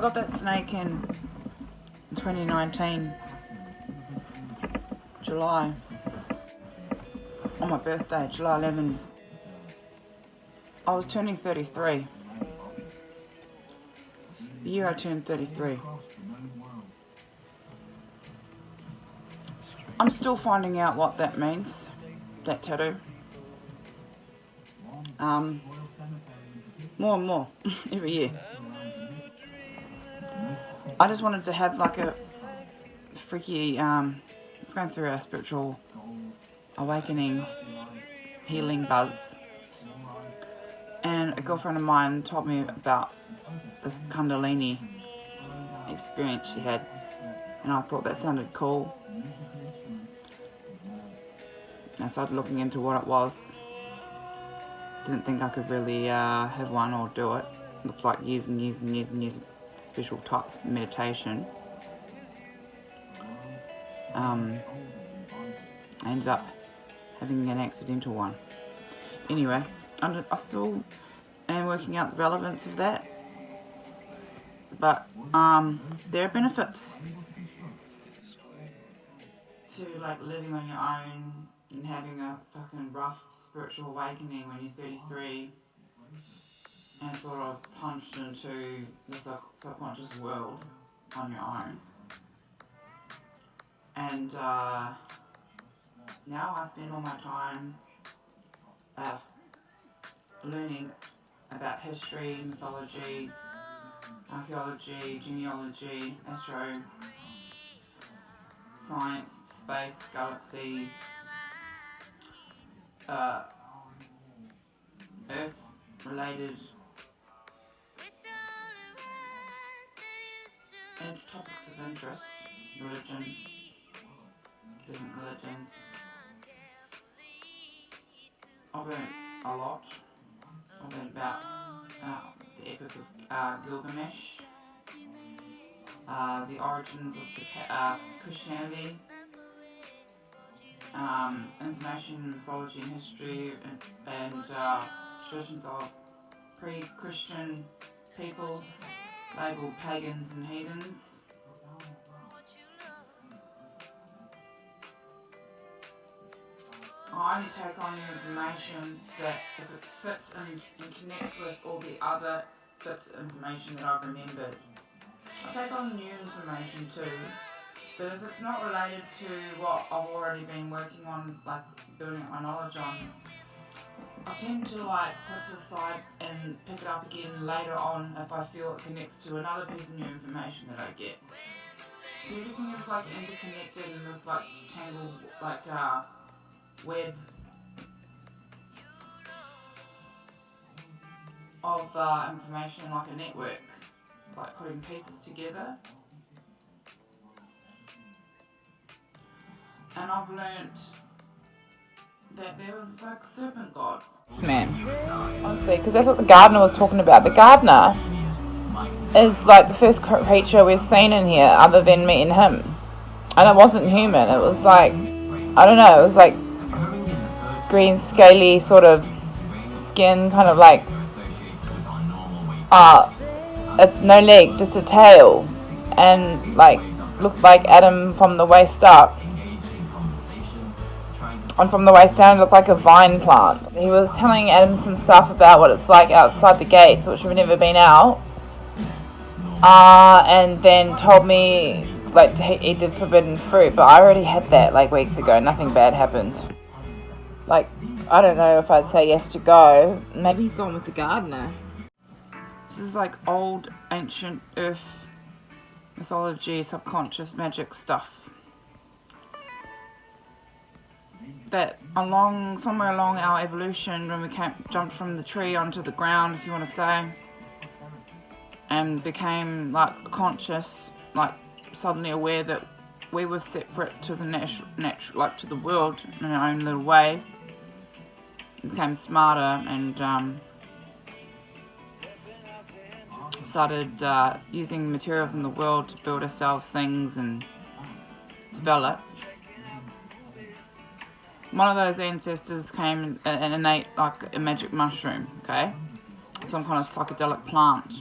got that snake in 2019, July, on my birthday, July 11. I was turning 33. The year I turned 33. I'm still finding out what that means, that tattoo. More and more, every year. I just wanted to have like a freaky, going through a spiritual awakening, healing buzz. And a girlfriend of mine told me about this Kundalini experience she had, and I thought that sounded cool. I started looking into what it was. Didn't think I could really have one or do it. Looked like years and years and years and years of special types of meditation. I ended up having an accidental one. Anyway, I still am working out the relevance of that. But there are benefits to like living on your own and having a fucking rough spiritual awakening when you're 33 and sort of punched into the subconscious world on your own. And now I spend all my time learning about history, mythology, archaeology, genealogy, astro science, space, galaxy, Earth-related and topics of interest, religion, different religions. I've learned a lot. I've learned about the epic of Gilgamesh, the origins of Christianity, information, mythology and history, and traditions of pre-Christian peoples labelled pagans and heathens. I only take on the information that if it fits and connects with all the other bits of information that I've remembered. I take on new information too, but if it's not related to what I've already been working on, like building up my knowledge on, I tend to like put it aside and pick it up again later on if I feel it connects to another piece of new information that I get. So everything is like interconnected in this like tangled like web of information, like a network, like putting pieces together. And I've learnt that there was like serpent god. Man, honestly, because that's what the gardener was talking about. The gardener is like the first creature we've seen in here other than meeting him. And it wasn't human, it was like, I don't know, it was like green scaly sort of skin, kind of like it's no leg, just a tail, and like looked like Adam from the waist up, and from the waist down looked like a vine plant. He was telling Adam some stuff about what it's like outside the gates, which we've never been out, and then told me like to eat the forbidden fruit, but I already had that like weeks ago. Nothing bad happened. Like, I don't know if I'd say yes to go. Maybe he's gone with the gardener. This is like old, ancient earth mythology, subconscious magic stuff. That somewhere along our evolution, when we jumped from the tree onto the ground, if you want to say, and became like conscious, like suddenly aware that we were separate to the natural, like to the world in our own little ways. Became smarter and started using materials in the world to build ourselves things and develop. One of those ancestors came and ate like a magic mushroom, okay? Some kind of psychedelic plant.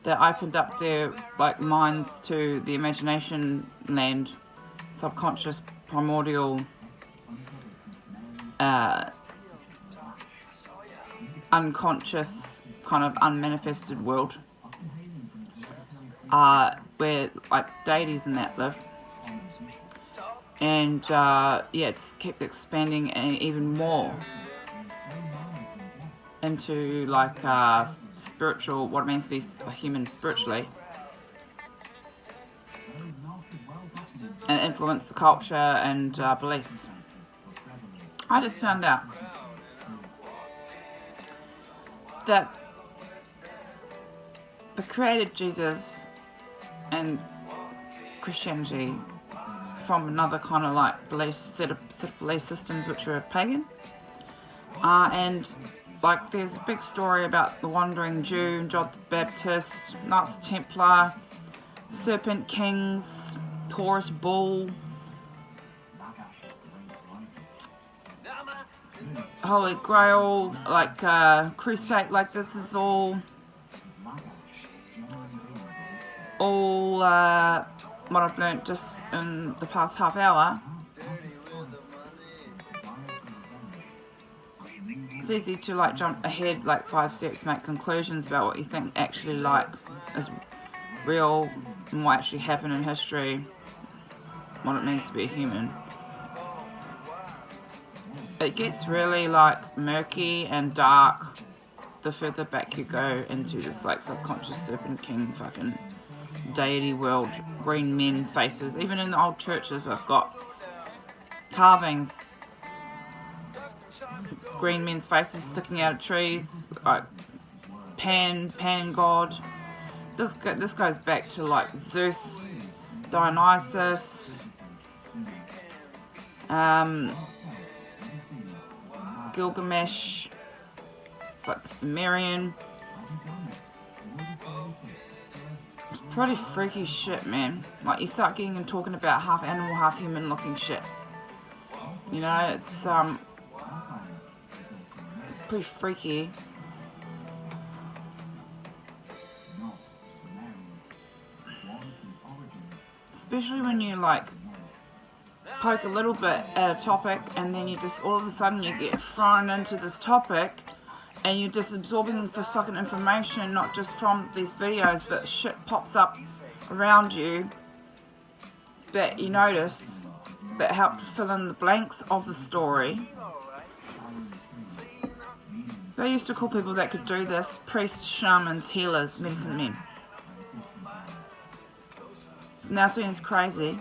that opened up their like minds to the imagination land, subconscious, primordial, unconscious, kind of unmanifested world, where like deities and that live. And yeah, it's kept expanding even more into like spiritual, what it means to be a human spiritually, and influence the culture and beliefs. I just found out that the created Jesus and Christianity from another kind of like set of belief systems which were pagan, and like there's a big story about the Wandering Jew, John the Baptist, Knights Templar, Serpent Kings, Taurus Bull, Holy Grail, like Crusade. Like this is all what I've learnt just in the past half hour. It's easy to like jump ahead like 5 steps, make conclusions about what you think actually like is real and what actually happened in history, what it means to be a human. It gets really like murky and dark the further back you go into this like subconscious Serpent King fucking deity world. Green men faces, even in the old churches I've got carvings, green men's faces sticking out of trees, like Pan god. This goes back to like Zeus, Dionysus, Gilgamesh, like the Sumerian. It's pretty freaky shit, man. Like you start getting and talking about half animal, half human looking shit. You know, it's pretty freaky. Especially when you like poke a little bit at a topic and then you just all of a sudden you get thrown into this topic and you're just absorbing this fucking information, not just from these videos, but shit pops up around you that you notice that help to fill in the blanks of the story. They used to call people that could do this priests, shamans, healers, medicine men. Now it seems crazy.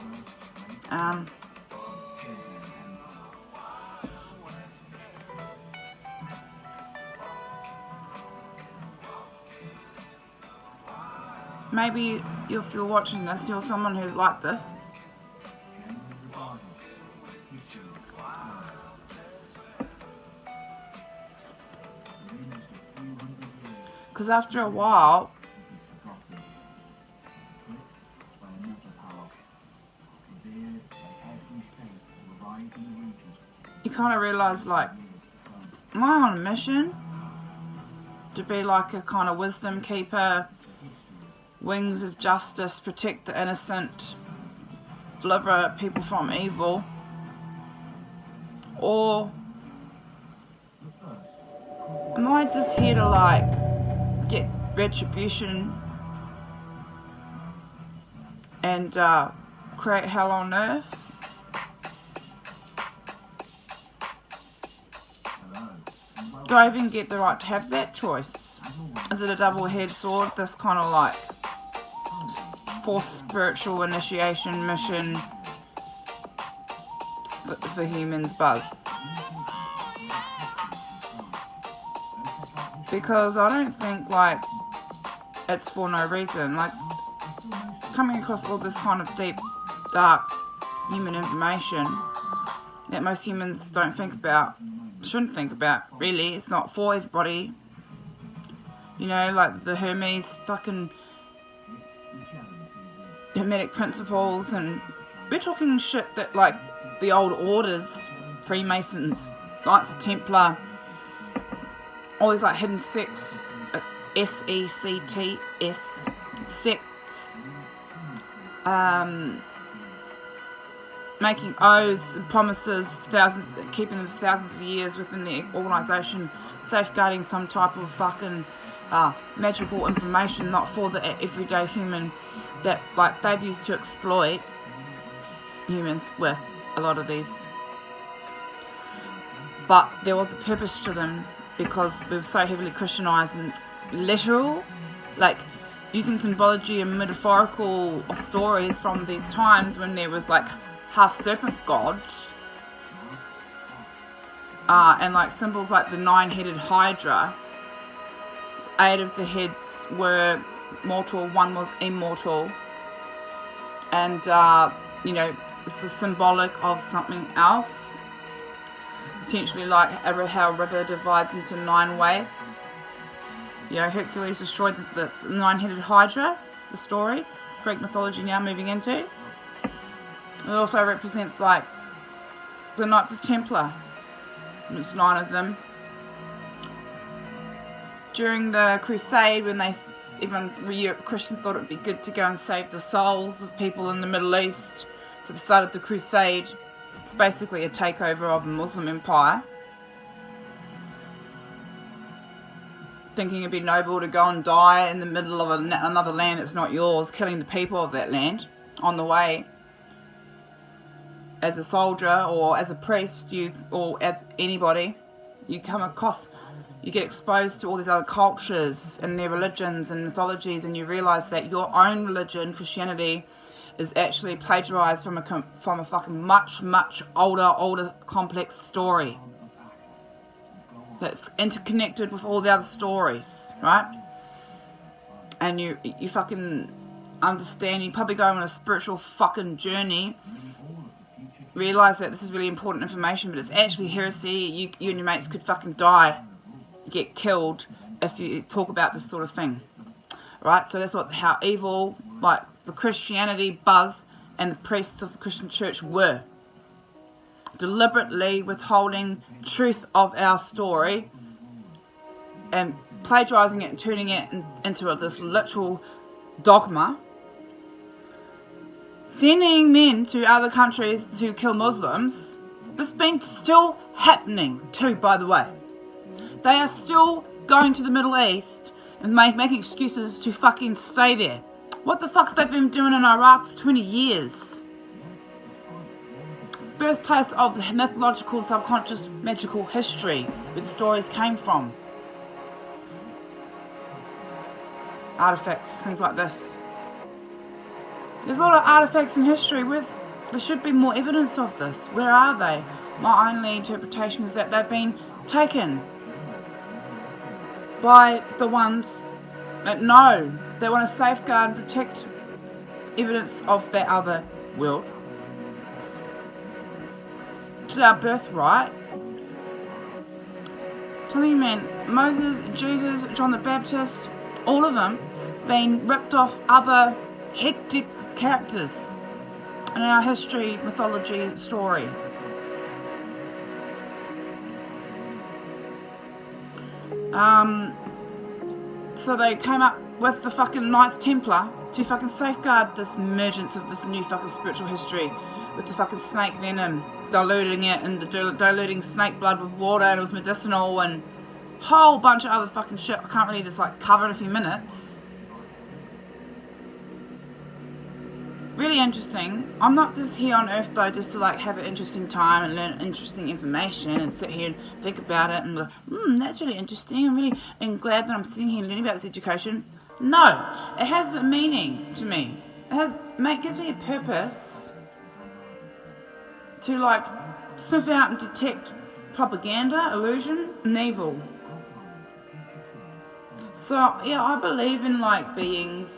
Maybe if you're watching this, you're someone who's like this. Because after a while, you kind of realise, like, am I on a mission to be like a kind of wisdom keeper, wings of justice, protect the innocent, deliver people from evil, or am I just here to like get retribution and create hell on earth? Do I even get the right to have that choice? Is it a double-edged sword, this kind of like forced spiritual initiation mission for humans buzz? Because I don't think like it's for no reason. Like coming across all this kind of deep, dark human information that most humans don't think about, shouldn't think about, really. It's not for everybody. You know, like the Hermes fucking Hermetic principles, and we're talking shit that like the old orders, Freemasons, Knights Templar, all these like hidden sects, SECTS, making oaths and promises, keeping them thousands of years within the organisation, safeguarding some type of fucking magical information, not for the everyday human that like they've used to exploit humans with a lot of these. But there was a purpose to them because they were so heavily Christianized and literal, like using symbology and metaphorical stories from these times when there was like half serpent gods and like symbols like the 9-headed hydra. 8 of the heads were mortal, 1 was immortal, and you know, this is symbolic of something else, potentially like how a river divides into 9 ways. You know, Hercules destroyed the 9-headed hydra, the story, Greek mythology now moving into. It also represents like the Knights of Templar, there's 9 of them. During the Crusade, when Christians thought it would be good to go and save the souls of people in the Middle East, so they started the Crusade. It's basically a takeover of the Muslim Empire, thinking it'd be noble to go and die in the middle of another land that's not yours, killing the people of that land on the way. As a soldier or as a priest, or as anybody, you come across, you get exposed to all these other cultures and their religions and mythologies, and you realise that your own religion, Christianity, is actually plagiarised from a fucking much older complex story that's interconnected with all the other stories, right? And you fucking understand, you probably go on a spiritual fucking journey, realise that this is really important information, but it's actually heresy. You and your mates could fucking die, get killed if you talk about this sort of thing, right? So that's how evil, like the Christianity buzz and the priests of the Christian church were, deliberately withholding truth of our story and plagiarising it and turning it into this literal dogma, sending men to other countries to kill Muslims. This has been still happening too, by the way. They are still going to the Middle East and making excuses to fucking stay there. What the fuck have they been doing in Iraq for 20 years? Birthplace of the mythological, subconscious, magical history where the stories came from. Artifacts, things like this. There's a lot of artifacts in history with, there should be more evidence of this. Where are they? My only interpretation is that they've been taken by the ones that know they want to safeguard and protect evidence of that other world. It's our birthright. Telling you, man, Moses, Jesus, John the Baptist, all of them being ripped off other hectic characters in our history, mythology, story. So they came up with the fucking Knights Templar to fucking safeguard this emergence of this new fucking spiritual history with the fucking snake venom, diluting it and diluting snake blood with water, and it was medicinal and a whole bunch of other fucking shit I can't really just like cover in a few minutes. Really interesting. I'm not just here on earth though just to like have an interesting time and learn interesting information and sit here and think about it and be like, that's really interesting. I'm really glad that I'm sitting here and learning about this education. No, it has a meaning to me. It gives me a purpose to like sniff out and detect propaganda, illusion, and evil. So yeah, I believe in like beings,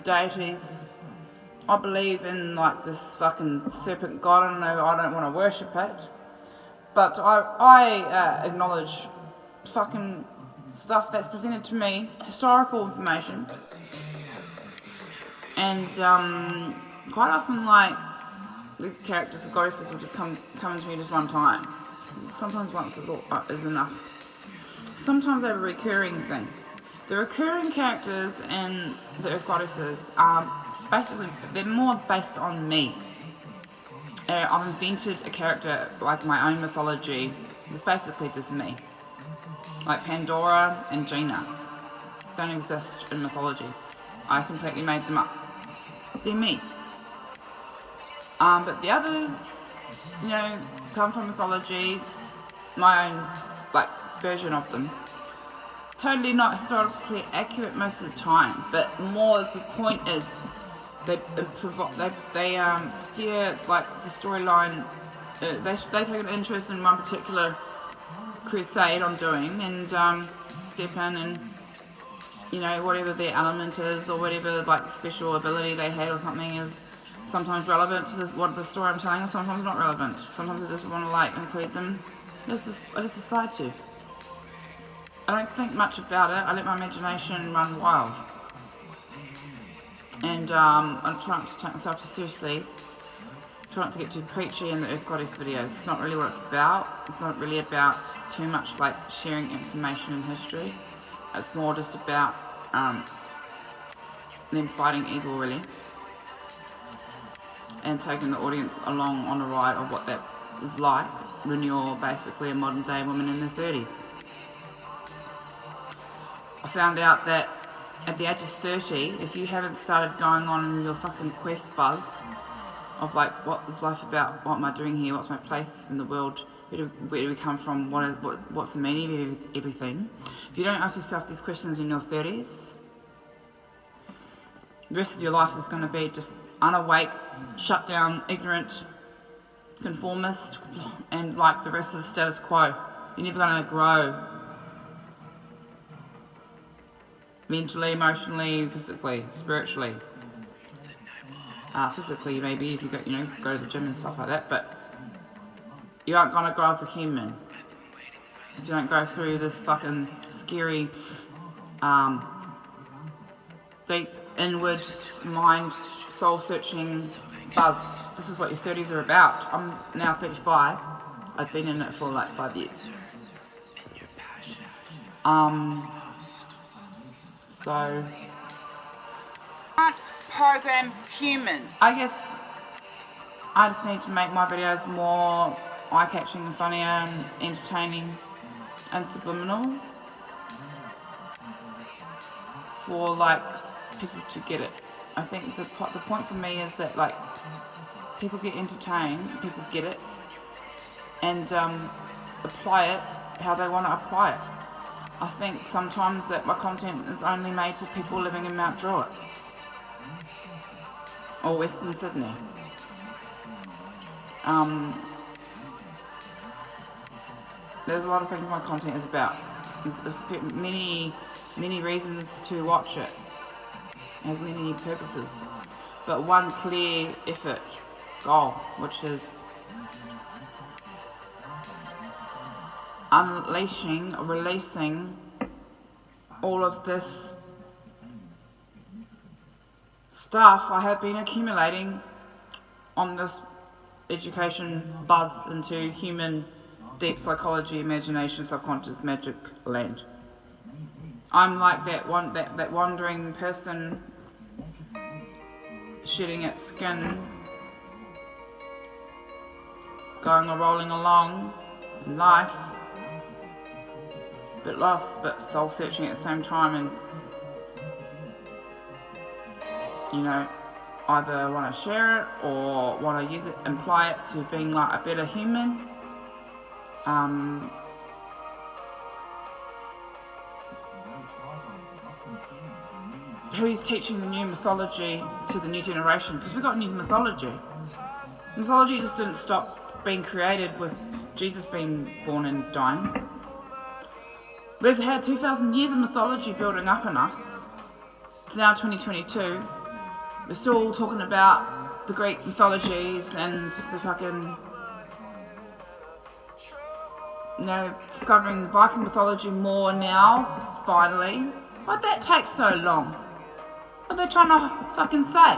deities. I believe in like this fucking serpent god. I don't want to worship it, but I acknowledge fucking stuff that's presented to me, historical information, and quite often like these characters, the goddesses will just come to me just one time. Sometimes once is enough. Sometimes they have a recurring thing. The recurring characters in the Earth Goddesses are basically, they're more based on me. I've invented a character, like my own mythology. It's basically just me. Like Pandora and Gina don't exist in mythology. I completely made them up. They're me. But the others, you know, come from mythology, my own, like, version of them. Totally not historically accurate most of the time, but more the point is they steer, like, the storyline. They take an interest in one particular crusade I'm doing, and step in and, you know, whatever their element is or whatever, like, special ability they had or something is sometimes relevant to what the story I'm telling, and sometimes not relevant. Sometimes I just want to, like, include them. I just decide to. I don't think much about it. I let my imagination run wild. And I'm trying to take myself too seriously. Try not to get too preachy in the Earth Goddess videos. It's not really what it's about. It's not really about too much, like, sharing information and history. It's more just about them fighting evil, really, and taking the audience along on a ride of what that is like when you're basically a modern day woman in their 30s. I found out that at the age of 30, if you haven't started going on your fucking quest buzz of, like, what is life about, what am I doing here, what's my place in the world, where do we come from, what's the meaning of everything, if you don't ask yourself these questions in your 30s, the rest of your life is going to be just unawake, shut down, ignorant, conformist, and like the rest of the status quo. You're never going to grow mentally, emotionally, physically, spiritually. Physically, maybe if you go to the gym and stuff like that, but you aren't going to grow as a human if you don't go through this fucking scary, deep, inward, mind, soul-searching buzz. This is what your 30s are about. I'm now 35. I've been in it for like 5 years. So can't program human. I guess I just need to make my videos more eye-catching and funnier and entertaining and subliminal for, like, people to get it. I think the point for me is that, like, people get entertained, people get it, and apply it how they want to apply it. I think sometimes that my content is only made for people living in Mount Druitt or Western Sydney. There's a lot of things my content is about. There's many reasons to watch it. It has many purposes, but one clear effort, goal, which is releasing all of this stuff I have been accumulating on this education buzz into human deep psychology, imagination, subconscious magic land. I'm like that wandering person shedding its skin, going or rolling along in life, bit lost but soul searching at the same time, and either want to share it or want to use it, apply it to being like a better human. Who's teaching the new mythology to the new generation? Because we've got new mythology. Mythology just didn't stop being created with Jesus being born and dying. We've had 2,000 years of mythology building up in us. It's now 2022. We're still talking about the Greek mythologies and the fucking, discovering Viking mythology more now, finally. Why'd that take so long? What are they trying to fucking say?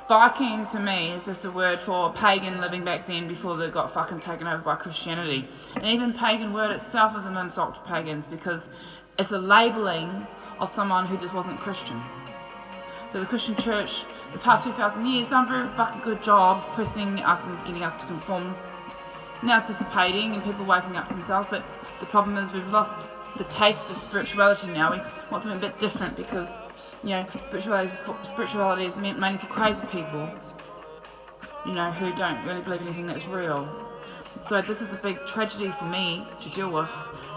Viking to me is just a word for pagan living back then before they got fucking taken over by Christianity. And even pagan word itself is an insult to pagans because it's a labelling of someone who just wasn't Christian. So the Christian church, the past 2,000 years, done a very fucking good job pressing us and getting us to conform. Now it's dissipating and people waking up to themselves, but the problem is we've lost the taste of spirituality now. We want something a bit different because, you know, spirituality is meant mainly for crazy people, you know, who don't really believe anything that's real. So this is a big tragedy for me to deal with,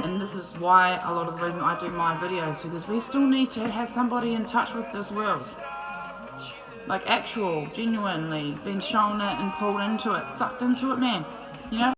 and this is why a lot of the reason I do my videos, because we still need to have somebody in touch with this world. Like actual, genuinely, being shown it and pulled into it, sucked into it, man. You know?